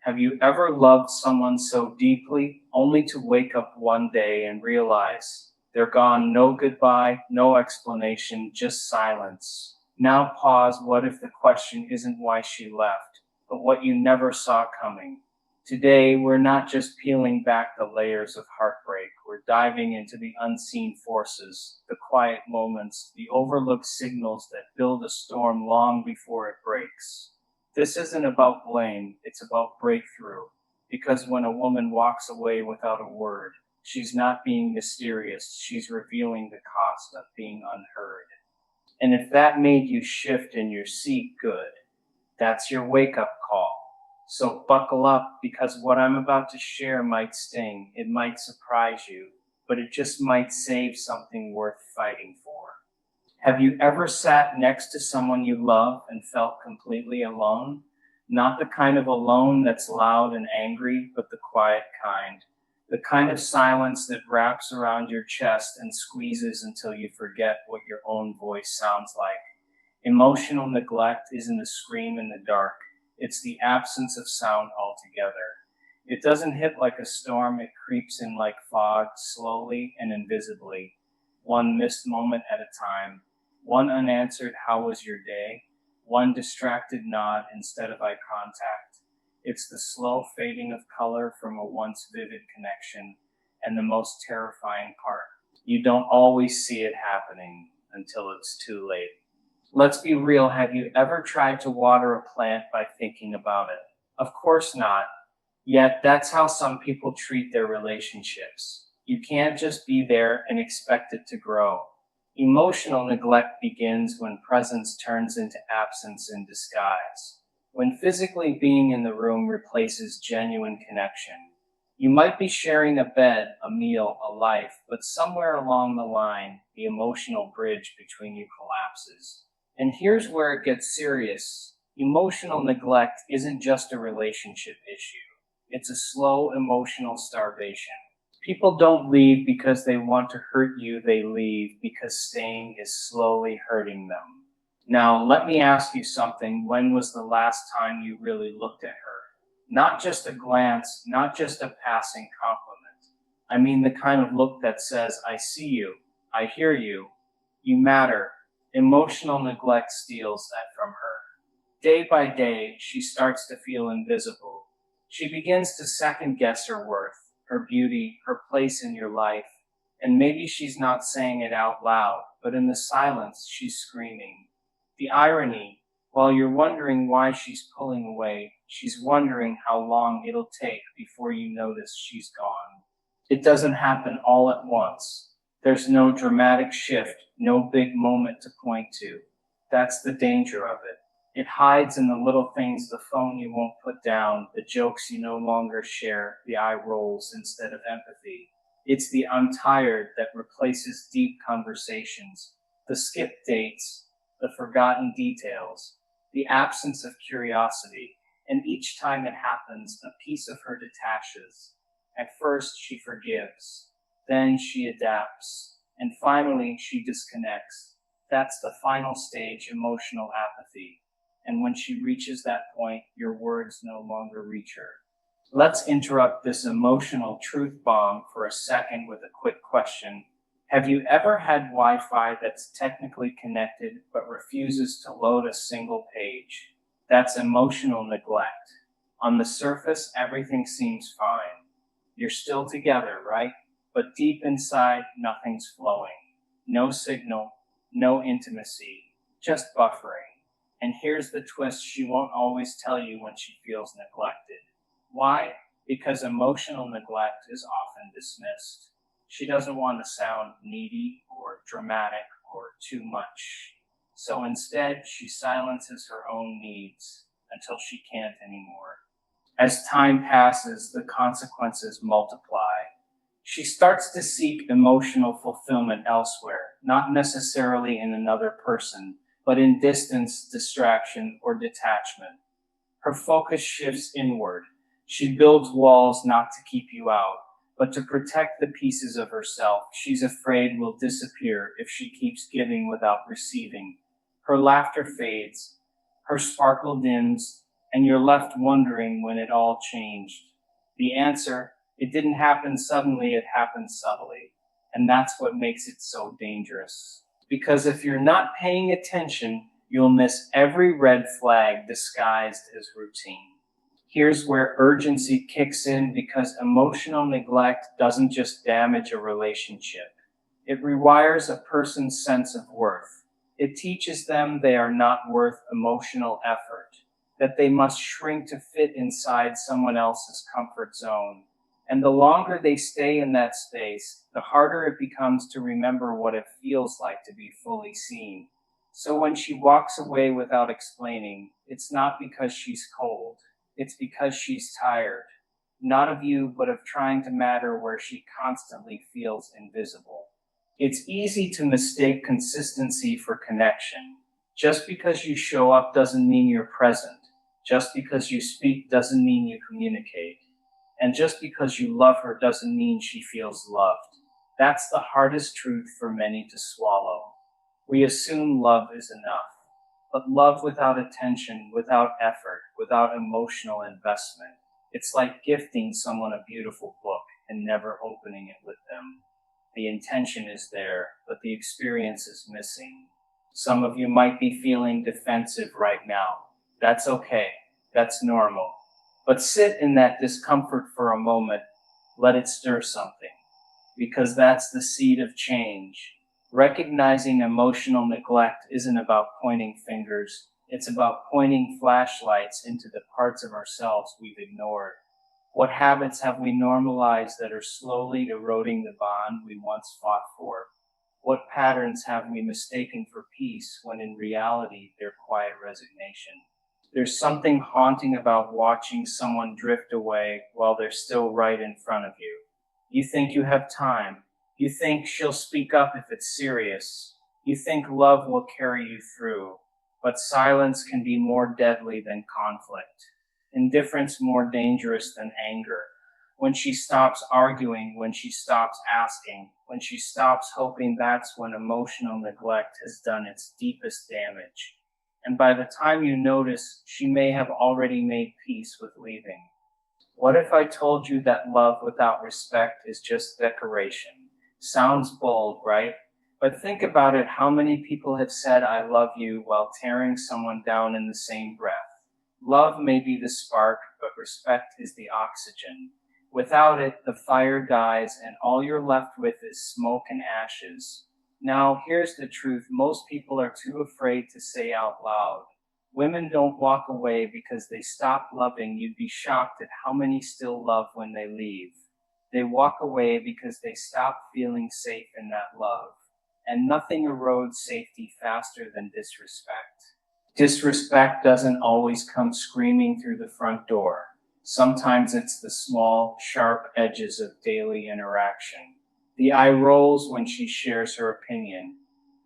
Have you ever loved someone so deeply, only to wake up one day and realize they're gone? No goodbye, no explanation, just silence. Now pause. What if the question isn't why she left, but what you never saw coming? Today, we're not just peeling back the layers of heartbreak, we're diving into the unseen forces, the quiet moments, the overlooked signals that build a storm long before it breaks. This isn't about blame, it's about breakthrough. Because when a woman walks away without a word, she's not being mysterious, she's revealing the cost of being unheard. And if that made you shift in your seat, good. That's your wake up call. So buckle up, because what I'm about to share might sting, it might surprise you, but it just might save something worth fighting for. Have you ever sat next to someone you love and felt completely alone? Not the kind of alone that's loud and angry, but the quiet kind. The kind of silence that wraps around your chest and squeezes until you forget what your own voice sounds like. Emotional neglect isn't a scream in the dark. It's the absence of sound altogether. It doesn't hit like a storm, it creeps in like fog, slowly and invisibly. One missed moment at a time. One unanswered "how was your day?" One distracted nod instead of eye contact. It's the slow fading of color from a once vivid connection. And the most terrifying part, you don't always see it happening until it's too late. Let's be real, have you ever tried to water a plant by thinking about it? Of course not. Yet that's how some people treat their relationships. You can't just be there and expect it to grow. Emotional neglect begins when presence turns into absence in disguise. When physically being in the room replaces genuine connection. You might be sharing a bed, a meal, a life, but somewhere along the line, the emotional bridge between you collapses. And here's where it gets serious. Emotional neglect isn't just a relationship issue. It's a slow emotional starvation. People don't leave because they want to hurt you, they leave because staying is slowly hurting them. Now, let me ask you something. When was the last time you really looked at her? Not just a glance, not just a passing compliment. I mean the kind of look that says, I see you, I hear you, you matter. Emotional neglect steals that from her. Day by day, she starts to feel invisible. She begins to second guess her worth, her beauty, her place in your life. And maybe she's not saying it out loud, but in the silence, she's screaming. The irony, while you're wondering why she's pulling away, she's wondering how long it'll take before you notice she's gone. It doesn't happen all at once. There's no dramatic shift, no big moment to point to. That's the danger of it. It hides in the little things, the phone you won't put down, the jokes you no longer share, the eye rolls instead of empathy. It's the "I'm tired" that replaces deep conversations, the skipped dates, the forgotten details, the absence of curiosity. And each time it happens, a piece of her detaches. At first, she forgives. Then she adapts. And finally, she disconnects. That's the final stage, emotional apathy. And when she reaches that point, your words no longer reach her. Let's interrupt this emotional truth bomb for a second with a quick question. Have you ever had Wi-Fi that's technically connected but refuses to load a single page? That's emotional neglect. On the surface, everything seems fine. You're still together, right? But deep inside, nothing's flowing. No signal, no intimacy, just buffering. And here's the twist, she won't always tell you when she feels neglected. Why? Because emotional neglect is often dismissed. She doesn't want to sound needy or dramatic or too much. So instead, she silences her own needs until she can't anymore. As time passes, the consequences multiply. She starts to seek emotional fulfillment elsewhere, not necessarily in another person, but in distance, distraction, or detachment. Her focus shifts inward. She builds walls not to keep you out, but to protect the pieces of herself she's afraid will disappear if she keeps giving without receiving. Her laughter fades, her sparkle dims, and you're left wondering when it all changed. The answer: it didn't happen suddenly, it happened subtly. And that's what makes it so dangerous. Because if you're not paying attention, you'll miss every red flag disguised as routine. Here's where urgency kicks in, because emotional neglect doesn't just damage a relationship, it rewires a person's sense of worth. It teaches them they are not worth emotional effort, that they must shrink to fit inside someone else's comfort zone. And the longer they stay in that space, the harder it becomes to remember what it feels like to be fully seen. So when she walks away without explaining, it's not because she's cold. It's because she's tired. Not of you, but of trying to matter where she constantly feels invisible. It's easy to mistake consistency for connection. Just because you show up doesn't mean you're present. Just because you speak doesn't mean you communicate. And just because you love her doesn't mean she feels loved. That's the hardest truth for many to swallow. We assume love is enough. But love without attention, without effort, without emotional investment, it's like gifting someone a beautiful book and never opening it with them. The intention is there, but the experience is missing. Some of you might be feeling defensive right now. That's okay. That's normal. But sit in that discomfort for a moment. Let it stir something. Because that's the seed of change. Recognizing emotional neglect isn't about pointing fingers. It's about pointing flashlights into the parts of ourselves we've ignored. What habits have we normalized that are slowly eroding the bond we once fought for? What patterns have we mistaken for peace when in reality they're quiet resignation? There's something haunting about watching someone drift away while they're still right in front of you. You think you have time. You think she'll speak up if it's serious. You think love will carry you through. But silence can be more deadly than conflict. Indifference more dangerous than anger. When she stops arguing, when she stops asking, when she stops hoping, that's when emotional neglect has done its deepest damage. And by the time you notice, she may have already made peace with leaving. What if I told you that love without respect is just decoration? Sounds bold, right? But think about it: how many people have said I love you while tearing someone down in the same breath? Love may be the spark, but respect is the oxygen. Without it, the fire dies and all you're left with is smoke and ashes. Now, here's the truth most people are too afraid to say out loud. Women don't walk away because they stop loving. You'd be shocked at how many still love when they leave. They walk away because they stop feeling safe in that love. And nothing erodes safety faster than disrespect. Disrespect doesn't always come screaming through the front door. Sometimes it's the small, sharp edges of daily interaction. The eye rolls when she shares her opinion.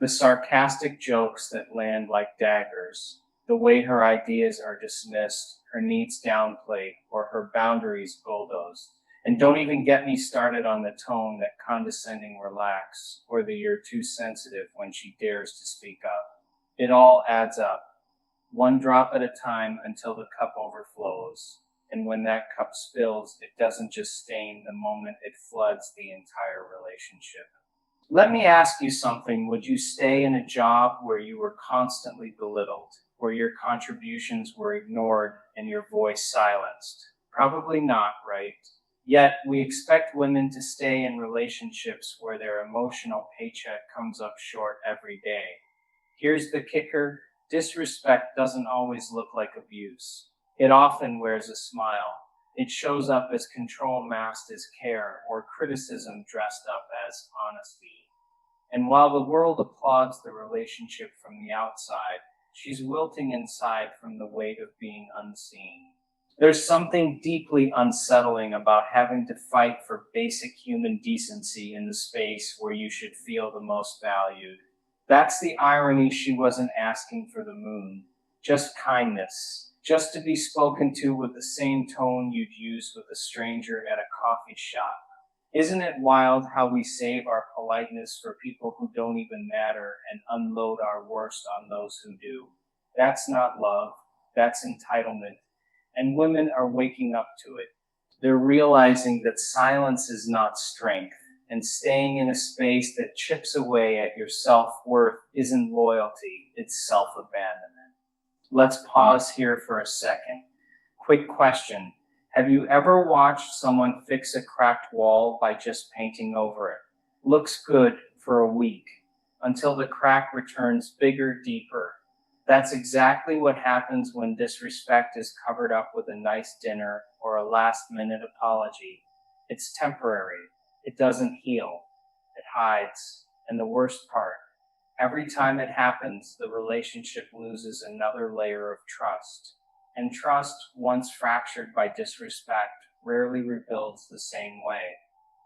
The sarcastic jokes that land like daggers. The way her ideas are dismissed, her needs downplayed, or her boundaries bulldozed. And don't even get me started on the tone, that condescending relax, or the you're too sensitive when she dares to speak up. It all adds up, one drop at a time until the cup overflows. And when that cup spills, it doesn't just stain the moment, it floods the entire relationship. Let me ask you something. Would you stay in a job where you were constantly belittled, where your contributions were ignored and your voice silenced? Probably not, right? Yet, we expect women to stay in relationships where their emotional paycheck comes up short every day. Here's the kicker: disrespect doesn't always look like abuse. It often wears a smile. It shows up as control masked as care, or criticism dressed up as honesty. And while the world applauds the relationship from the outside, she's wilting inside from the weight of being unseen. There's something deeply unsettling about having to fight for basic human decency in the space where you should feel the most valued. That's the irony. She wasn't asking for the moon, just kindness, just to be spoken to with the same tone you'd use with a stranger at a coffee shop. Isn't it wild how we save our politeness for people who don't even matter and unload our worst on those who do? That's not love, that's entitlement. and women are waking up to it. They're realizing that silence is not strength, and staying in a space that chips away at your self-worth isn't loyalty, it's self-abandonment. Let's pause here for a second. Quick question. Have you ever watched someone fix a cracked wall by just painting over it? Looks good for a week, until the crack returns bigger, deeper. That's exactly what happens when disrespect is covered up with a nice dinner or a last-minute apology. It's temporary. It doesn't heal. It hides. And the worst part, every time it happens, the relationship loses another layer of trust. And trust, once fractured by disrespect, rarely rebuilds the same way.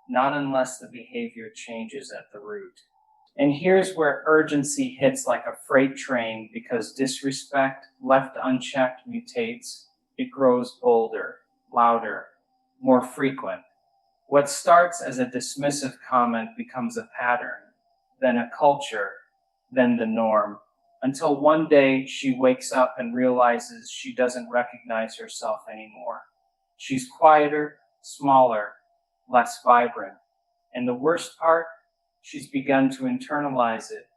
Not unless the behavior changes at the root. And here's where urgency hits like a freight train, because disrespect, left unchecked, mutates. It grows bolder, louder, more frequent. What starts as a dismissive comment becomes a pattern, then a culture, then the norm, until one day she wakes up and realizes she doesn't recognize herself anymore. She's quieter, smaller, less vibrant. And the worst part, she's begun to internalize it.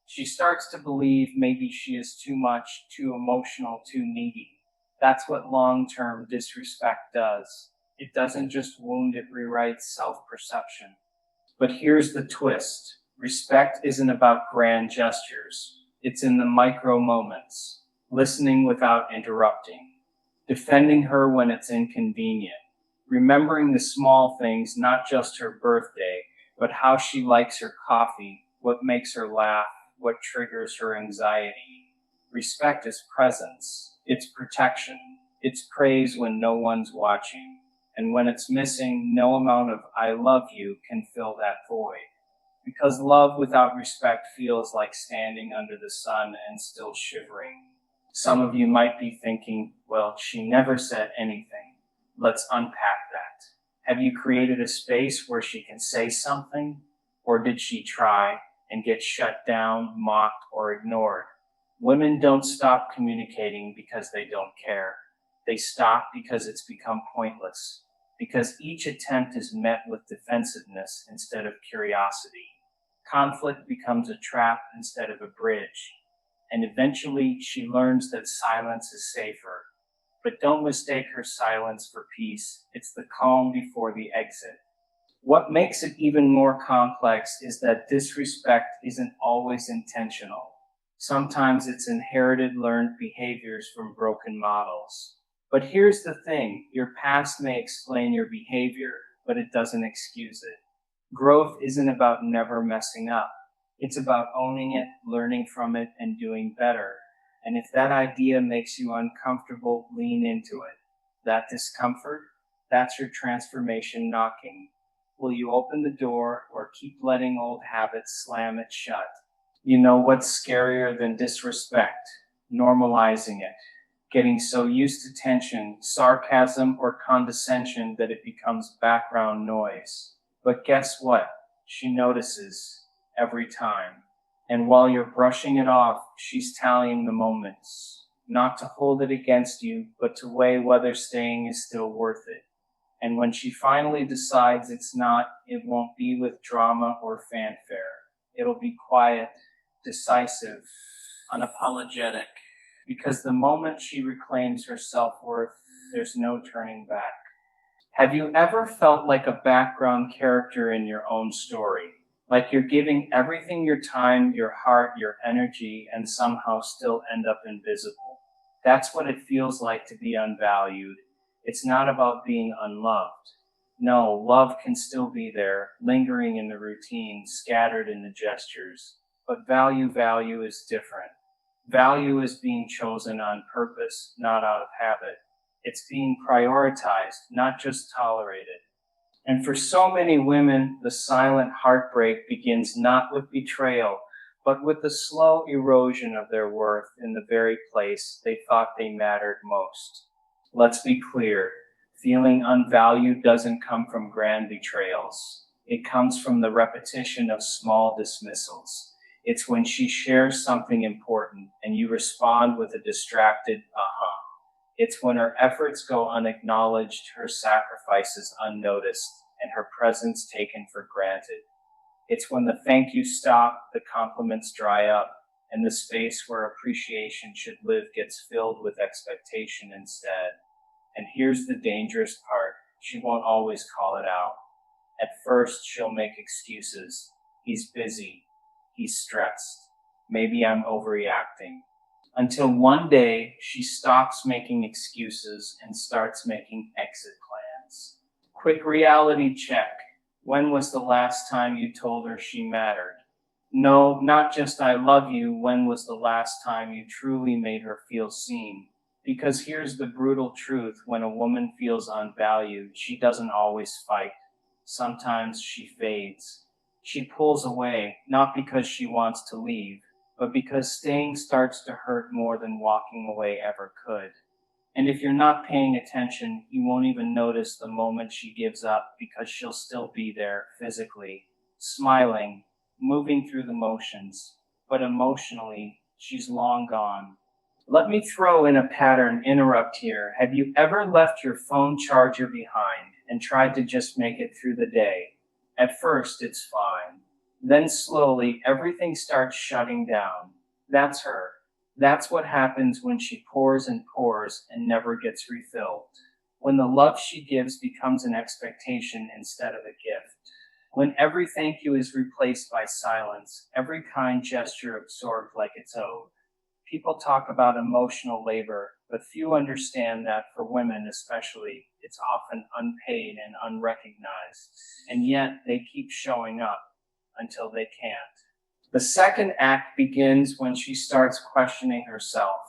She starts to believe maybe she is too much, too emotional, too needy. That's what long-term disrespect does. It doesn't just wound, it rewrites self-perception. But here's the twist. Respect isn't about grand gestures. It's in the micro moments. Listening without interrupting. Defending her when it's inconvenient. Remembering the small things, not just her birthday, but how she likes her coffee, what makes her laugh, what triggers her anxiety. Respect is presence. It's protection. It's praise when no one's watching. And when it's missing, no amount of "I love you" can fill that void. Because love without respect feels like standing under the sun and still shivering. Some of you might be thinking, well, she never said anything. Let's unpack that. Have you created a space where she can say something? Or did she try and get shut down, mocked, or ignored? Women don't stop communicating because they don't care. They stop because it's become pointless. Because each attempt is met with defensiveness instead of curiosity. Conflict becomes a trap instead of a bridge. And eventually she learns that silence is safer. But don't mistake her silence for peace. It's the calm before the exit. What makes it even more complex is that disrespect isn't always intentional. Sometimes it's inherited learned behaviors from broken models. But here's the thing, your past may explain your behavior, but it doesn't excuse it. Growth isn't about never messing up. It's about owning it, learning from it, and doing better. And if that idea makes you uncomfortable, lean into it. That discomfort, that's your transformation knocking. Will you open the door or keep letting old habits slam it shut? You know what's scarier than disrespect? Normalizing it. Getting so used to tension, sarcasm, or condescension that it becomes background noise. But guess what? She notices every time. And while you're brushing it off, she's tallying the moments. Not to hold it against you, but to weigh whether staying is still worth it. And when she finally decides it's not, it won't be with drama or fanfare. It'll be quiet, decisive, unapologetic. Because the moment she reclaims her self-worth, there's no turning back. Have you ever felt like a background character in your own story? Like you're giving everything, your time, your heart, your energy, and somehow still end up invisible? That's what it feels like to be unvalued. It's not about being unloved. No, love can still be there, lingering in the routine, scattered in the gestures. But value is different. Value is being chosen on purpose, not out of habit. It's being prioritized, not just tolerated. And for so many women, the silent heartbreak begins not with betrayal, but with the slow erosion of their worth in the very place they thought they mattered most. Let's be clear, feeling unvalued doesn't come from grand betrayals. It comes from the repetition of small dismissals. It's when she shares something important and you respond with a distracted, uh-huh. It's when her efforts go unacknowledged, her sacrifices unnoticed, and her presence taken for granted. It's when the thank you stop, the compliments dry up, and the space where appreciation should live gets filled with expectation instead. And here's the dangerous part: she won't always call it out. At first, she'll make excuses. He's busy. He's stressed. Maybe I'm overreacting. Until one day, she stops making excuses and starts making exit plans. Quick reality check. When was the last time you told her she mattered? No, not just I love you. When was the last time you truly made her feel seen? Because here's the brutal truth: when a woman feels unvalued, she doesn't always fight. Sometimes she fades. She pulls away, not because she wants to leave, but because staying starts to hurt more than walking away ever could. And if you're not paying attention, you won't even notice the moment she gives up, because she'll still be there physically, smiling, moving through the motions. But emotionally, she's long gone. Let me throw in a pattern interrupt here. Have you ever left your phone charger behind and tried to just make it through the day? At first, it's fine. Then slowly, everything starts shutting down. That's her. That's what happens when she pours and never gets refilled. When the love she gives becomes an expectation instead of a gift. When every thank you is replaced by silence, every kind gesture absorbed like it's owed. People talk about emotional labor, but few understand that for women especially, it's often unpaid and unrecognized. And yet they keep showing up until they can't. The second act begins when she starts questioning herself.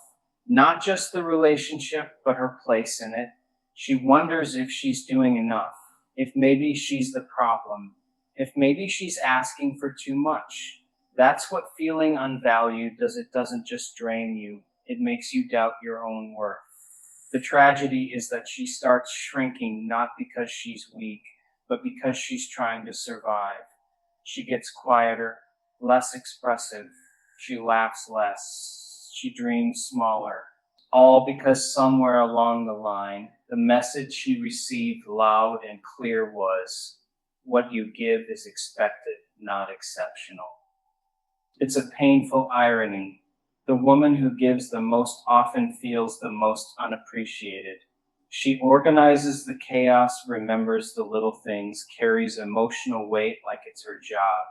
Not just the relationship, but her place in it. She wonders if she's doing enough, if maybe she's the problem, if maybe she's asking for too much. That's what feeling unvalued does. It doesn't just drain you, it makes you doubt your own worth. The tragedy is that she starts shrinking not because she's weak, but because she's trying to survive. She gets quieter, less expressive, she laughs less, she dreams smaller. All because somewhere along the line, the message she received loud and clear was, what you give is expected, not exceptional. It's a painful irony. The woman who gives the most often feels the most unappreciated. She organizes the chaos, remembers the little things, carries emotional weight like it's her job.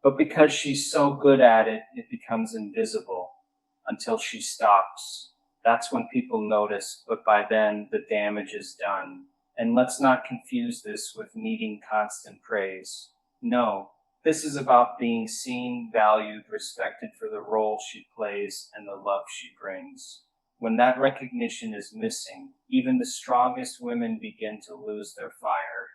But because she's so good at it, it becomes invisible until she stops. That's when people notice, but by then the damage is done. And let's not confuse this with needing constant praise. No, this is about being seen, valued, respected for the role she plays and the love she brings. When that recognition is missing, even the strongest women begin to lose their fire.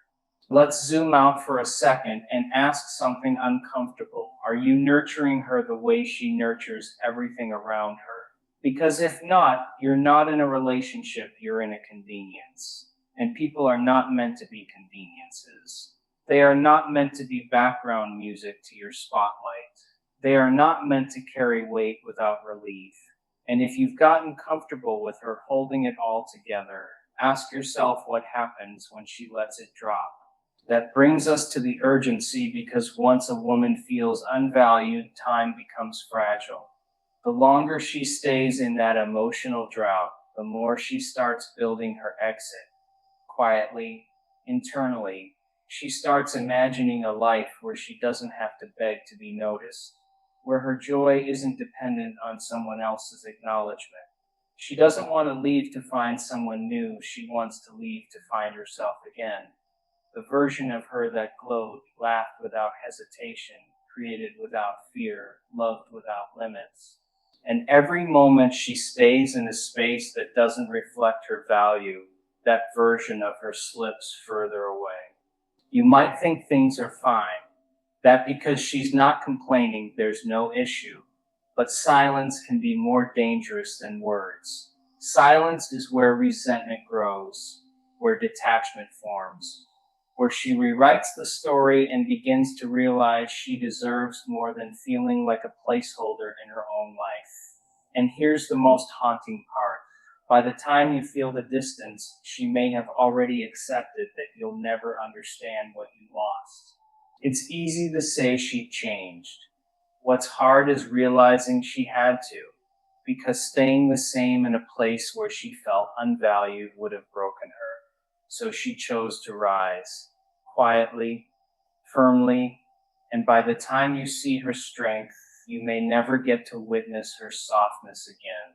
Let's zoom out for a second and ask something uncomfortable. Are you nurturing her the way she nurtures everything around her? Because if not, you're not in a relationship, you're in a convenience. And people are not meant to be conveniences. They are not meant to be background music to your spotlight. They are not meant to carry weight without relief. And if you've gotten comfortable with her holding it all together, ask yourself what happens when she lets it drop. That brings us to the urgency, because once a woman feels unvalued, time becomes fragile. The longer she stays in that emotional drought, the more she starts building her exit. Quietly, internally, she starts imagining a life where she doesn't have to beg to be noticed, where her joy isn't dependent on someone else's acknowledgement. She doesn't want to leave to find someone new, she wants to leave to find herself again. The version of her that glowed, laughed without hesitation, created without fear, loved without limits. And every moment she stays in a space that doesn't reflect her value, that version of her slips further away. You might think things are fine, that because she's not complaining, there's no issue. But silence can be more dangerous than words. Silence is where resentment grows, where detachment forms, where she rewrites the story and begins to realize she deserves more than feeling like a placeholder in her own life. And here's the most haunting part. By the time you feel the distance, she may have already accepted that you'll never understand what you lost. It's easy to say she changed. What's hard is realizing she had to, because staying the same in a place where she felt unvalued would have broken her. So she chose to rise, quietly, firmly, and by the time you see her strength, you may never get to witness her softness again.